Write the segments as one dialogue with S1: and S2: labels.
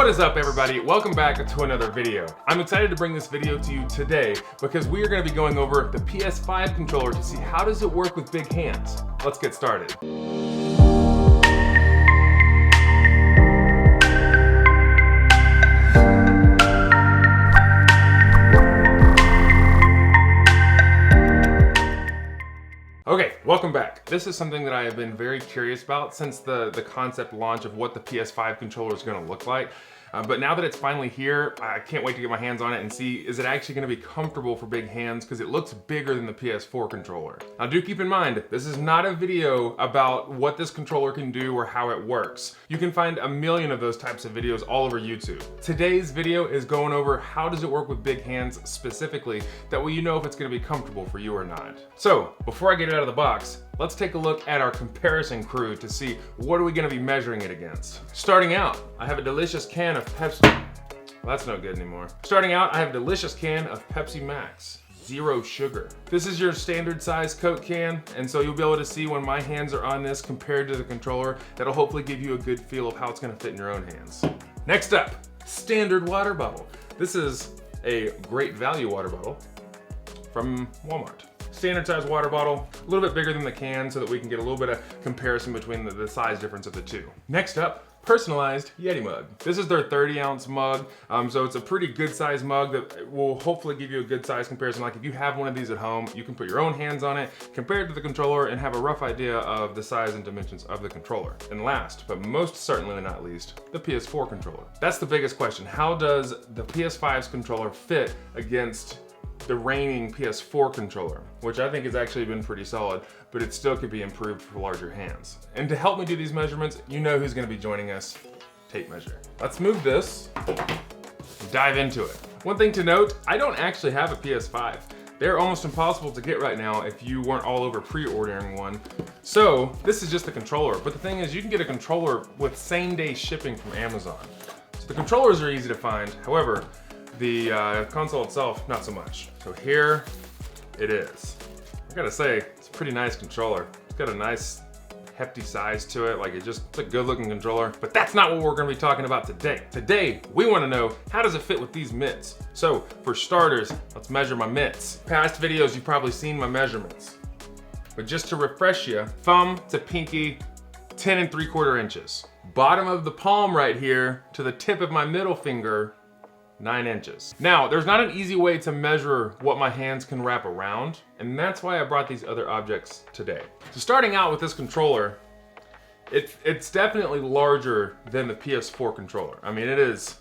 S1: What is up, everybody? Welcome back to another video. I'm excited to bring this video to you today because we are going to be going over the PS5 controller to see how does it work with big hands. Let's get started. Okay, welcome back. This is something that I have been very curious about since the concept launch of what the PS5 controller is going to look like. But now that it's finally here, I can't wait to get my hands on it and see, is it actually going to be comfortable for big hands? Because it looks bigger than the PS4 controller. Now do keep in mind, this is not a video about what this controller can do or how it works. You can find a million of those types of videos all over YouTube. Today's video is going over how does it work with big hands specifically, that way you know if it's going to be comfortable for you or not. So before I get it out of the box, let's take a look at our comparison crew to see what are we going to be measuring it against. Starting out, I have a delicious can of Pepsi. Well, that's no good anymore. Starting out, I have a delicious can of Pepsi Max. 0 sugar. This is your standard size Coke can, and so you'll be able to see when my hands are on this compared to the controller. That'll hopefully give you a good feel of how it's going to fit in your own hands. Next up, standard water bottle. This is a great value water bottle from Walmart. Standard size water bottle, a little bit bigger than the can so that we can get a little bit of comparison between the size difference of the two. Next up, personalized Yeti mug. This is their 30-ounce mug, so it's a pretty good size mug that will hopefully give you a good size comparison. Like if you have one of these at home, you can put your own hands on it, compare it to the controller, and have a rough idea of the size and dimensions of the controller. And last, but most certainly not least, the PS4 controller. That's the biggest question. How does the PS5's controller fit against the reigning PS4 controller, which I think has actually been pretty solid, but it still could be improved for larger hands. And to help me do these measurements, you know who's gonna be joining us, tape measure. Let's move this, dive into it. One thing to note, I don't actually have a PS5. They're almost impossible to get right now if you weren't all over pre-ordering one. So this is just the controller, but the thing is you can get a controller with same-day shipping from Amazon. So the controllers are easy to find, however, the console itself, not so much. So here it is. I gotta say, it's a pretty nice controller. It's got a nice hefty size to it, it's a good looking controller, but that's not what we're gonna be talking about today. Today, we wanna know, how does it fit with these mitts? So for starters, let's measure my mitts. Past videos, you've probably seen my measurements. But just to refresh you, thumb to pinky, 10 3/4 inches. Bottom of the palm right here to the tip of my middle finger, 9 inches. Now, there's not an easy way to measure what my hands can wrap around, and that's why I brought these other objects today. So starting out with this controller, it's definitely larger than the PS4 controller. I mean, it is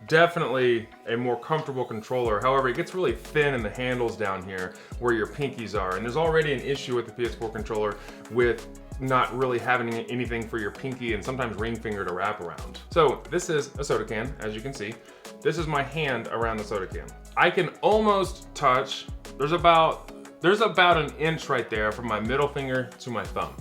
S1: definitely a more comfortable controller. However, it gets really thin in the handles down here where your pinkies are, and there's already an issue with the PS4 controller with not really having anything for your pinky and sometimes ring finger to wrap around. So this is a soda can, as you can see. This is my hand around the soda can. I can almost touch, there's about an inch right there from my middle finger to my thumb.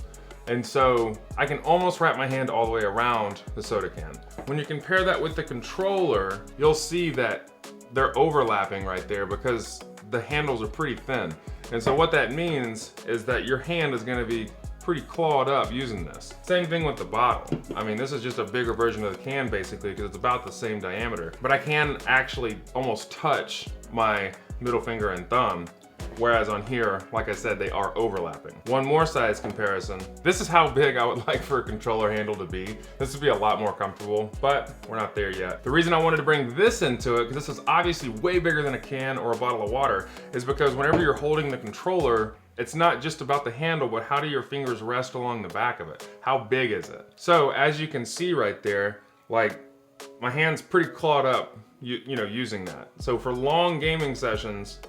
S1: And so I can almost wrap my hand all the way around the soda can. When you compare that with the controller, you'll see that they're overlapping right there because the handles are pretty thin. And so what that means is that your hand is gonna be pretty clawed up using this. Same thing with the bottle. I mean, this is just a bigger version of the can basically because it's about the same diameter, but I can actually almost touch my middle finger and thumb, whereas on here, like I said, they are overlapping. One more size comparison. This is how big I would like for a controller handle to be. This would be a lot more comfortable, but we're not there yet. The reason I wanted to bring this into it, because this is obviously way bigger than a can or a bottle of water, is because whenever you're holding the controller, it's not just about the handle, but how do your fingers rest along the back of it? How big is it? So as you can see right there, my hand's pretty clawed up, you know, using that. So for long gaming sessions,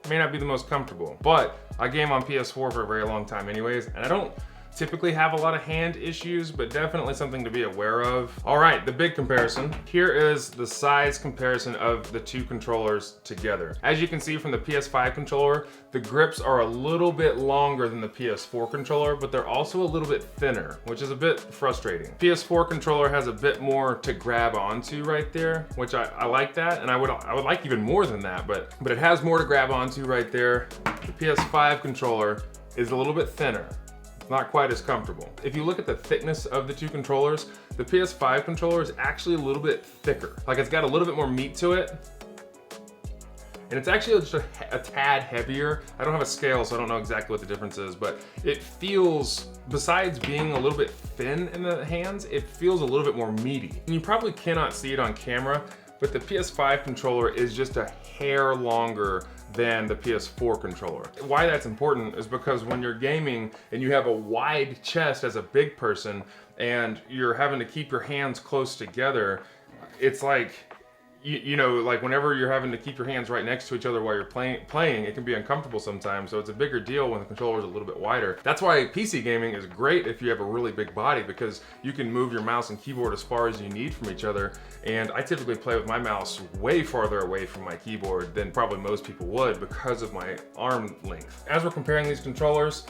S1: it may not be the most comfortable, but I game on PS4 for a very long time anyways, and I don't typically have a lot of hand issues, but definitely something to be aware of. All right, the big comparison. Here is the size comparison of the two controllers together. As you can see from the PS5 controller, the grips are a little bit longer than the PS4 controller, but they're also a little bit thinner, which is a bit frustrating. PS4 controller has a bit more to grab onto right there, which I like that, and I would like even more than that, but it has more to grab onto right there. The PS5 controller is a little bit thinner. not quite as comfortable. If you look at the thickness of the two controllers, the PS5 controller is actually a little bit thicker. Like it's got a little bit more meat to it. And it's actually just a tad heavier. I don't have a scale, so I don't know exactly what the difference is, but it feels, besides being a little bit thin in the hands, it feels a little bit more meaty. And you probably cannot see it on camera, but the PS5 controller is just a hair longer than the PS4 controller. Why that's important is because when you're gaming and you have a wide chest as a big person and you're having to keep your hands close together, it's like, you know, like whenever you're having to keep your hands right next to each other while you're playing, it can be uncomfortable sometimes. So it's a bigger deal when the controller is a little bit wider. That's why PC gaming is great if you have a really big body, because you can move your mouse and keyboard as far as you need from each other. And I typically play with my mouse way farther away from my keyboard than probably most people would because of my arm length. As we're comparing these controllers,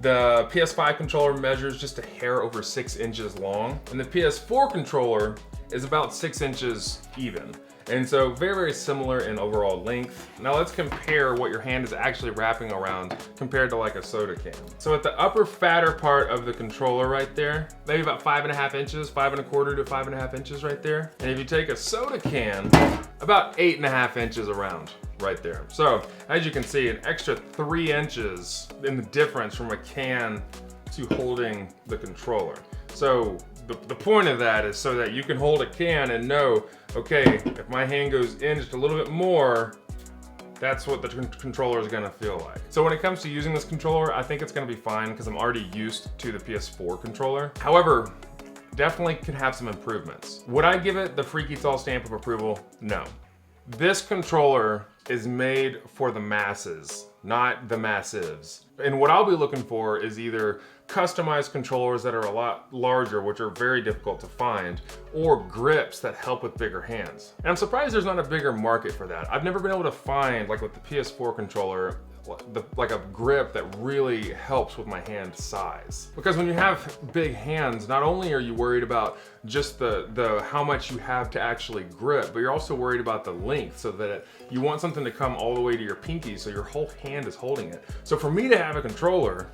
S1: the PS5 controller measures just a hair over 6 inches long, and the PS4 controller is about 6 inches even. And so very, very similar in overall length. Now let's compare what your hand is actually wrapping around compared to like a soda can. So at the upper fatter part of the controller right there, maybe about 5.5 inches, 5.25 to 5.5 inches right there. And if you take a soda can, about 8.5 inches around right there. So as you can see, an extra 3 inches in the difference from a can to holding the controller. So the point of that is so that you can hold a can and know, okay, if my hand goes in just a little bit more, that's what the controller is gonna feel like. So when it comes to using this controller, I think it's gonna be fine because I'm already used to the PS4 controller. However, definitely could have some improvements. Would I give it the Freaky Tall stamp of approval? No. This controller is made for the masses, not the massives. And what I'll be looking for is either customized controllers that are a lot larger, which are very difficult to find, or grips that help with bigger hands. And I'm surprised there's not a bigger market for that. I've never been able to find, like with the PS4 controller, like a grip that really helps with my hand size. Because when you have big hands, not only are you worried about just the how much you have to actually grip, but you're also worried about the length, so that you want something to come all the way to your pinky so your whole hand is holding it. So for me to have a controller,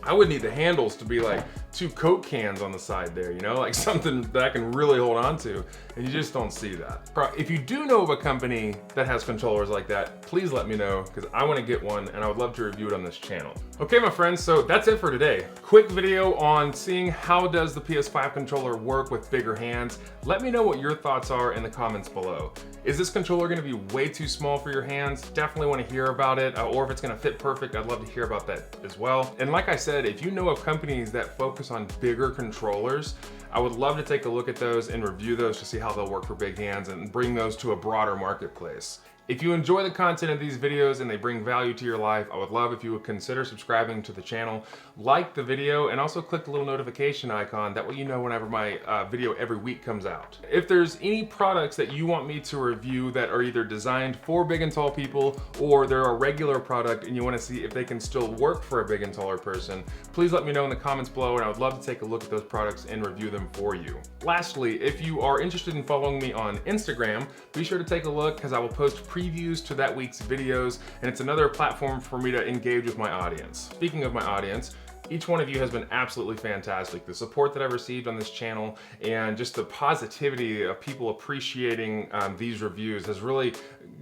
S1: I would need the handles to be like 2 Coke cans on the side there, you know, like something that I can really hold on to, and you just don't see that. If you do know of a company that has controllers like that, please let me know, because I want to get one and I would love to review it on this channel. Okay, my friends, so that's it for today. Quick video on seeing how does the PS5 controller work with bigger hands. Let me know what your thoughts are in the comments below. Is this controller going to be way too small for your hands? Definitely want to hear about it, or if it's going to fit perfect, I'd love to hear about that as well. And like I said, if you know of companies that focus on bigger controllers, I would love to take a look at those and review those to see how they'll work for big hands and bring those to a broader marketplace. If you enjoy the content of these videos and they bring value to your life, I would love if you would consider subscribing to the channel, like the video, and also click the little notification icon. That way you know whenever my video every week comes out. If there's any products that you want me to review that are either designed for big and tall people, or they're a regular product and you want to see if they can still work for a big and taller person, please let me know in the comments below, and I would love to take a look at those products and review them for you. Lastly, if you are interested in following me on Instagram, be sure to take a look, because I will post previews to that week's videos, and it's another platform for me to engage with my audience. Speaking of my audience, each one of you has been absolutely fantastic. The support that I've received on this channel and just the positivity of people appreciating these reviews has really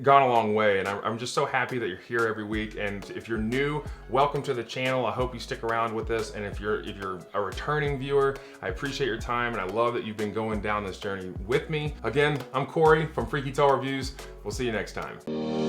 S1: gone a long way, and I'm just so happy that you're here every week. And if you're new, welcome to the channel. I hope you stick around with us, and if you're a returning viewer, I appreciate your time, and I love that you've been going down this journey with me. Again, I'm Corey from Freaky Tall Reviews. We'll see you next time.